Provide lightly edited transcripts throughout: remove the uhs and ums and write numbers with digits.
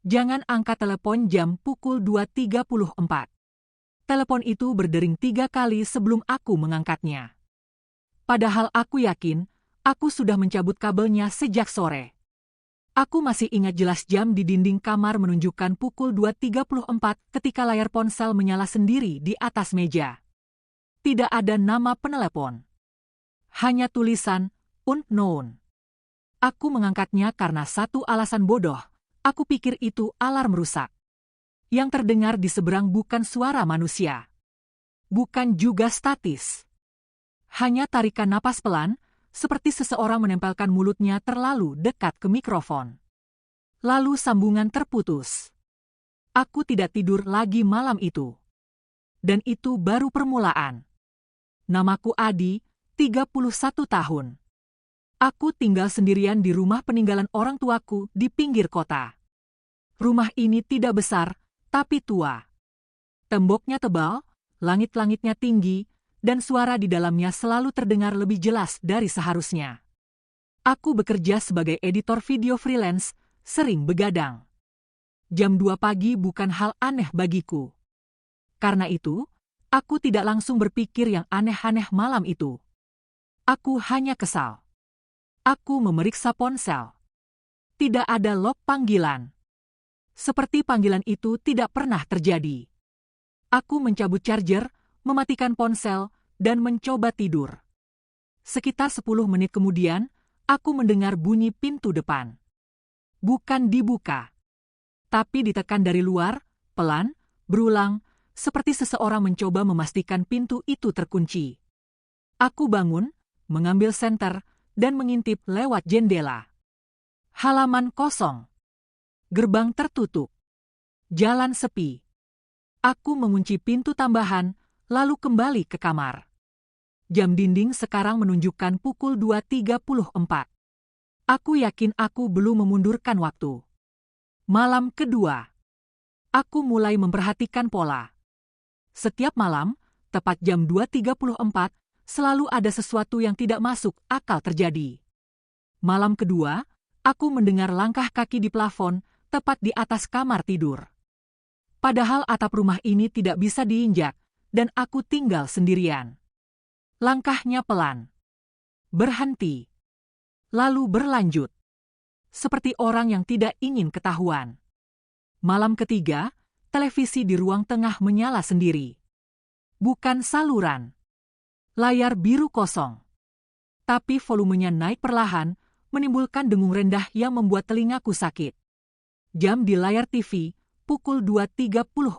Jangan angkat telepon jam pukul 2.34. Telepon itu berdering 3 kali sebelum aku mengangkatnya. Padahal aku yakin, aku sudah mencabut kabelnya sejak sore. Aku masih ingat jelas jam di dinding kamar menunjukkan pukul 2.34 ketika layar ponsel menyala sendiri di atas meja. Tidak ada nama penelepon. Hanya tulisan, unknown. Aku mengangkatnya karena satu alasan bodoh. Aku pikir itu alarm rusak. Yang terdengar di seberang bukan suara manusia. Bukan juga statis. Hanya tarikan napas pelan, seperti seseorang menempelkan mulutnya terlalu dekat ke mikrofon. Lalu sambungan terputus. Aku tidak tidur lagi malam itu. Dan itu baru permulaan. Namaku Adi, 31 tahun. Aku tinggal sendirian di rumah peninggalan orang tuaku di pinggir kota. Rumah ini tidak besar, tapi tua. Temboknya tebal, langit-langitnya tinggi, dan suara di dalamnya selalu terdengar lebih jelas dari seharusnya. Aku bekerja sebagai editor video freelance, sering begadang. Jam 2 pagi bukan hal aneh bagiku. Karena itu, aku tidak langsung berpikir yang aneh-aneh malam itu. Aku hanya kesal. Aku memeriksa ponsel. Tidak ada log panggilan. Seperti panggilan itu tidak pernah terjadi. Aku mencabut charger, mematikan ponsel, dan mencoba tidur. Sekitar 10 menit kemudian, aku mendengar bunyi pintu depan. Bukan dibuka, tapi ditekan dari luar, pelan, berulang, seperti seseorang mencoba memastikan pintu itu terkunci. Aku bangun, mengambil senter, dan mengintip lewat jendela. Halaman kosong. Gerbang tertutup. Jalan sepi. Aku mengunci pintu tambahan, lalu kembali ke kamar. Jam dinding sekarang menunjukkan pukul 2.34. Aku yakin aku belum memundurkan waktu. Malam kedua. Aku mulai memperhatikan pola. Setiap malam, tepat jam 2.34, selalu ada sesuatu yang tidak masuk akal terjadi. Malam kedua, aku mendengar langkah kaki di plafon, tepat di atas kamar tidur. Padahal atap rumah ini tidak bisa diinjak, dan aku tinggal sendirian. Langkahnya pelan. Berhenti. Lalu berlanjut. Seperti orang yang tidak ingin ketahuan. Malam ketiga, televisi di ruang tengah menyala sendiri. Bukan saluran. Layar biru kosong. Tapi volumenya naik perlahan, menimbulkan dengung rendah yang membuat telingaku sakit. Jam di layar TV, pukul 2.34.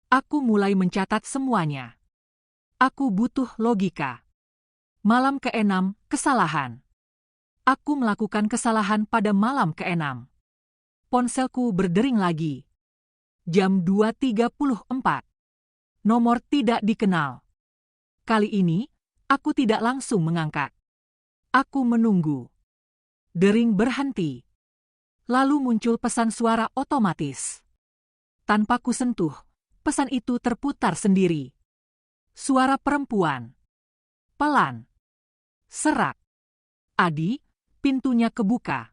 Aku mulai mencatat semuanya. Aku butuh logika. Malam ke-6, kesalahan. Aku melakukan kesalahan pada malam ke-6. Ponselku berdering lagi. Jam 2.34. Nomor tidak dikenal. Kali ini, aku tidak langsung mengangkat. Aku menunggu. Dering berhenti. Lalu muncul pesan suara otomatis. Tanpa kusentuh, pesan itu terputar sendiri. Suara perempuan. Pelan. Serak. Adi, pintunya kebuka.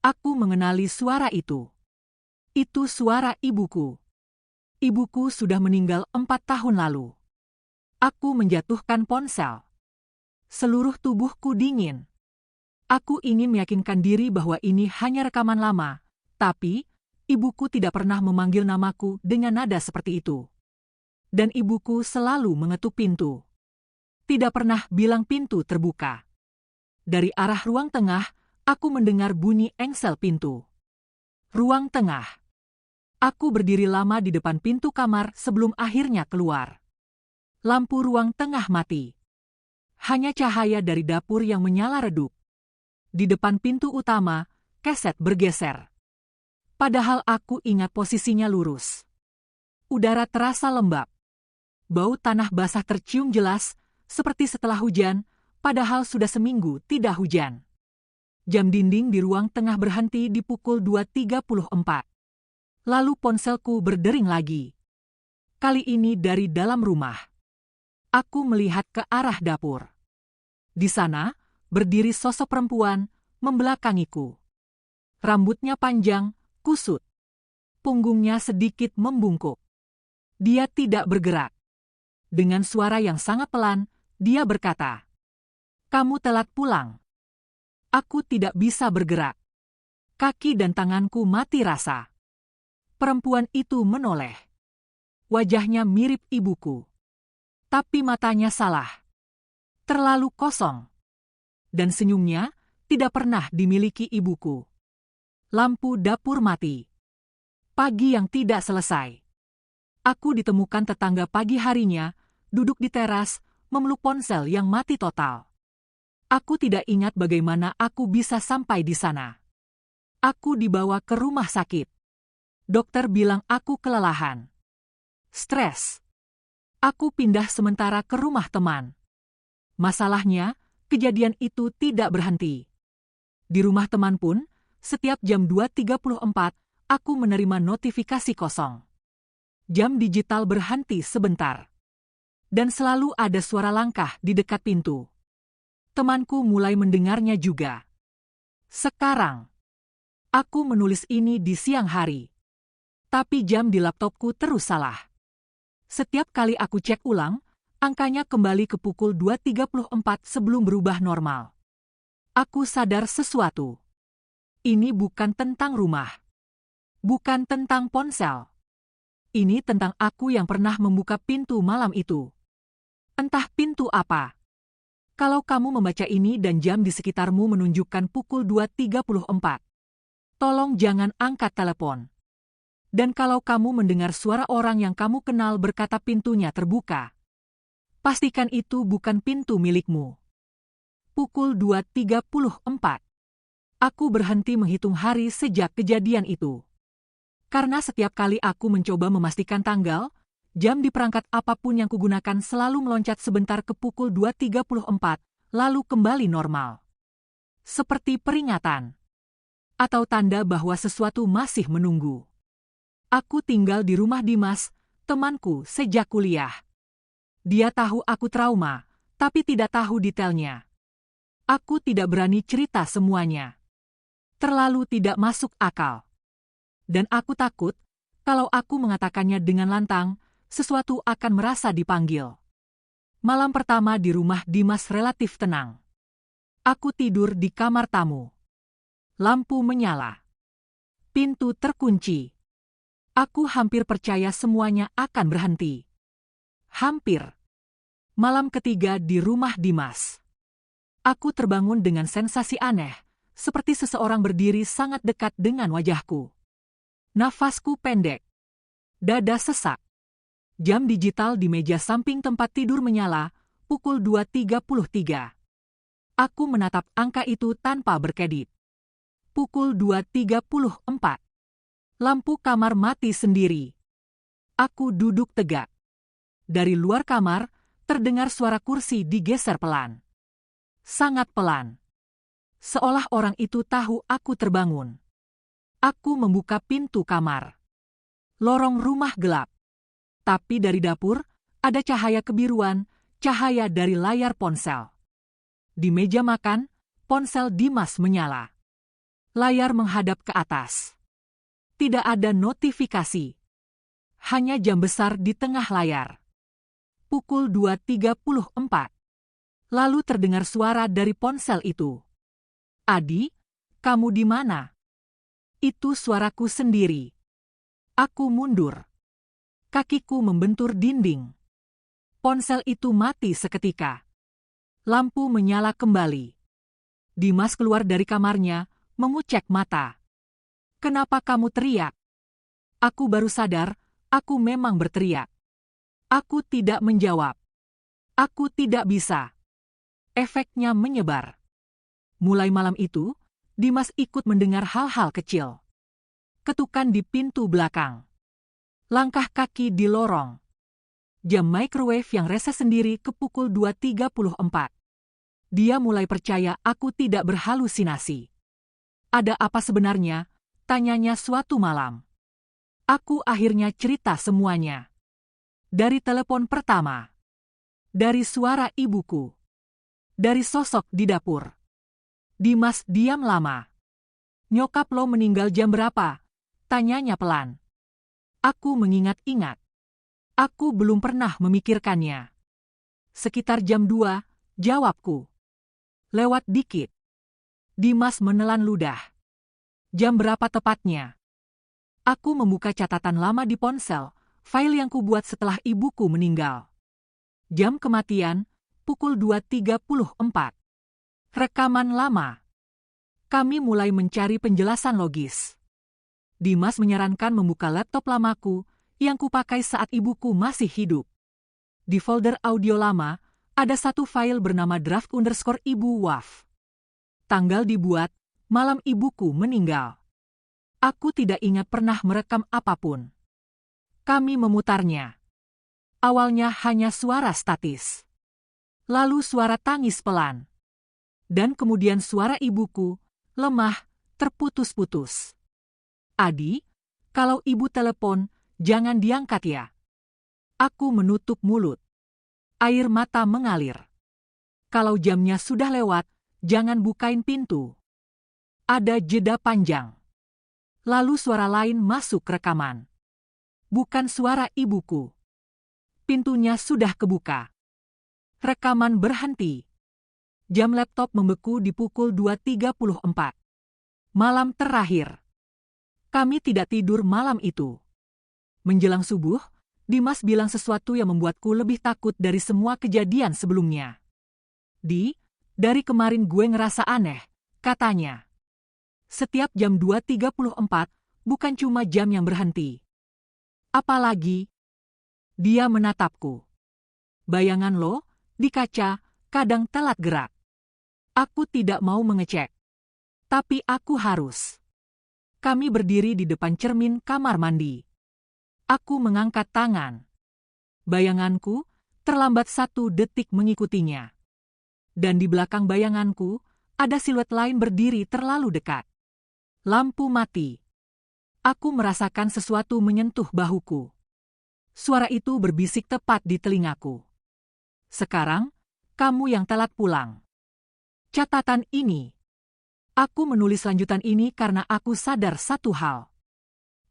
Aku mengenali suara itu. Itu suara ibuku. Ibuku sudah meninggal 4 tahun lalu. Aku menjatuhkan ponsel. Seluruh tubuhku dingin. Aku ingin meyakinkan diri bahwa ini hanya rekaman lama, tapi ibuku tidak pernah memanggil namaku dengan nada seperti itu. Dan ibuku selalu mengetuk pintu. Tidak pernah bilang pintu terbuka. Dari arah ruang tengah, aku mendengar bunyi engsel pintu. Ruang tengah. Aku berdiri lama di depan pintu kamar sebelum akhirnya keluar. Lampu ruang tengah mati. Hanya cahaya dari dapur yang menyala redup. Di depan pintu utama, keset bergeser. Padahal aku ingat posisinya lurus. Udara terasa lembab. Bau tanah basah tercium jelas, seperti setelah hujan, padahal sudah seminggu tidak hujan. Jam dinding di ruang tengah berhenti di pukul 2.34. Lalu ponselku berdering lagi. Kali ini dari dalam rumah. Aku melihat ke arah dapur. Di sana, berdiri sosok perempuan, membelakangiku. Rambutnya panjang, Kusut. Punggungnya sedikit membungkuk. Dia tidak bergerak. Dengan suara yang sangat pelan, dia berkata, "Kamu telat pulang." Aku tidak bisa bergerak. Kaki dan tanganku mati rasa. Perempuan itu menoleh. Wajahnya mirip ibuku. Tapi matanya salah. Terlalu kosong. Dan senyumnya tidak pernah dimiliki ibuku. Lampu dapur mati. Pagi yang tidak selesai. Aku ditemukan tetangga pagi harinya, duduk di teras, memeluk ponsel yang mati total. Aku tidak ingat bagaimana aku bisa sampai di sana. Aku dibawa ke rumah sakit. Dokter bilang aku kelelahan. Stres. Aku pindah sementara ke rumah teman. Masalahnya, kejadian itu tidak berhenti. Di rumah teman pun, setiap jam 2.34, aku menerima notifikasi kosong. Jam digital berhenti sebentar. Dan selalu ada suara langkah di dekat pintu. Temanku mulai mendengarnya juga. Sekarang, aku menulis ini di siang hari. Tapi jam di laptopku terus salah. Setiap kali aku cek ulang, angkanya kembali ke pukul 2.34 sebelum berubah normal. Aku sadar sesuatu. Ini bukan tentang rumah. Bukan tentang ponsel. Ini tentang aku yang pernah membuka pintu malam itu. Entah pintu apa. Kalau kamu membaca ini dan jam di sekitarmu menunjukkan pukul 2.34, tolong jangan angkat telepon. Dan kalau kamu mendengar suara orang yang kamu kenal berkata pintunya terbuka, pastikan itu bukan pintu milikmu. Pukul 2.34. Aku berhenti menghitung hari sejak kejadian itu. Karena setiap kali aku mencoba memastikan tanggal, jam di perangkat apapun yang kugunakan selalu meloncat sebentar ke pukul 2.34, lalu kembali normal. Seperti peringatan. Atau tanda bahwa sesuatu masih menunggu. Aku tinggal di rumah Dimas, temanku sejak kuliah. Dia tahu aku trauma, tapi tidak tahu detailnya. Aku tidak berani cerita semuanya. Terlalu tidak masuk akal. Dan aku takut, kalau aku mengatakannya dengan lantang, sesuatu akan merasa dipanggil. Malam pertama di rumah Dimas relatif tenang. Aku tidur di kamar tamu. Lampu menyala. Pintu terkunci. Aku hampir percaya semuanya akan berhenti. Hampir. Malam ketiga di rumah Dimas. Aku terbangun dengan sensasi aneh, seperti seseorang berdiri sangat dekat dengan wajahku. Nafasku pendek. Dada sesak. Jam digital di meja samping tempat tidur menyala, pukul 2.33. Aku menatap angka itu tanpa berkedip. Pukul 2.34. Lampu kamar mati sendiri. Aku duduk tegak. Dari luar kamar, terdengar suara kursi digeser pelan. Sangat pelan. Seolah orang itu tahu aku terbangun. Aku membuka pintu kamar. Lorong rumah gelap. Tapi dari dapur, ada cahaya kebiruan, cahaya dari layar ponsel. Di meja makan, ponsel Dimas menyala. Layar menghadap ke atas. Tidak ada notifikasi. Hanya jam besar di tengah layar. Pukul 2.34. Lalu terdengar suara dari ponsel itu. "Adi, kamu di mana?" Itu suaraku sendiri. Aku mundur. Kakiku membentur dinding. Ponsel itu mati seketika. Lampu menyala kembali. Dimas keluar dari kamarnya, mengucek mata. "Kenapa kamu teriak?" Aku baru sadar, aku memang berteriak. Aku tidak menjawab. Aku tidak bisa. Efeknya menyebar. Mulai malam itu, Dimas ikut mendengar hal-hal kecil. Ketukan di pintu belakang. Langkah kaki di lorong. Jam microwave yang reses sendiri ke pukul 2.34. Dia mulai percaya aku tidak berhalusinasi. "Ada apa sebenarnya?" tanyanya suatu malam. Aku akhirnya cerita semuanya. Dari telepon pertama. Dari suara ibuku. Dari sosok di dapur. Dimas diam lama. "Nyokap lo meninggal jam berapa?" Tanyanya pelan. Aku mengingat-ingat. Aku belum pernah memikirkannya. Sekitar jam 2, jawabku. Lewat dikit. Dimas menelan ludah. Jam berapa tepatnya? Aku membuka catatan lama di ponsel, file yang kubuat setelah ibuku meninggal. Jam kematian, pukul 2.34. Rekaman lama. Kami mulai mencari penjelasan logis. Dimas menyarankan membuka laptop lamaku yang kupakai saat ibuku masih hidup. Di folder audio lama, ada satu file bernama draft_ibu waf. Tanggal dibuat, malam ibuku meninggal. Aku tidak ingat pernah merekam apapun. Kami memutarnya. Awalnya hanya suara statis. Lalu suara tangis pelan. Dan kemudian suara ibuku, lemah, terputus-putus. Adi, kalau ibu telepon, jangan diangkat ya. Aku menutup mulut. Air mata mengalir. Kalau jamnya sudah lewat, jangan bukain pintu. Ada jeda panjang. Lalu suara lain masuk rekaman. Bukan suara ibuku. Pintunya sudah kebuka. Rekaman berhenti. Jam laptop membeku di pukul 2.34. Malam terakhir. Kami tidak tidur malam itu. Menjelang subuh, Dimas bilang sesuatu yang membuatku lebih takut dari semua kejadian sebelumnya. Dari kemarin gue ngerasa aneh, katanya. Setiap jam 2.34, bukan cuma jam yang berhenti. Apalagi, dia menatapku. Bayangan lo, di kaca, kadang telat gerak. Aku tidak mau mengecek. Tapi aku harus. Kami berdiri di depan cermin kamar mandi. Aku mengangkat tangan. Bayanganku terlambat 1 detik mengikutinya. Dan di belakang bayanganku, ada siluet lain berdiri terlalu dekat. Lampu mati. Aku merasakan sesuatu menyentuh bahuku. Suara itu berbisik tepat di telingaku. Sekarang, kamu yang telat pulang. Catatan ini. Aku menulis lanjutan ini karena aku sadar satu hal.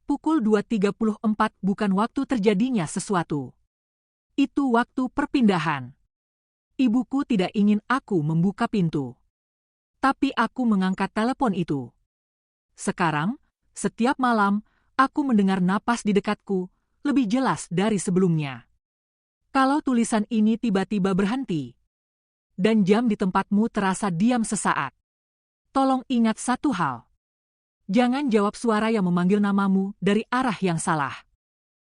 Pukul 2.34 bukan waktu terjadinya sesuatu. Itu waktu perpindahan. Ibuku tidak ingin aku membuka pintu. Tapi aku mengangkat telepon itu. Sekarang, setiap malam, aku mendengar napas di dekatku, lebih jelas dari sebelumnya. Kalau tulisan ini tiba-tiba berhenti, dan jam di tempatmu terasa diam sesaat, tolong ingat satu hal. Jangan jawab suara yang memanggil namamu dari arah yang salah.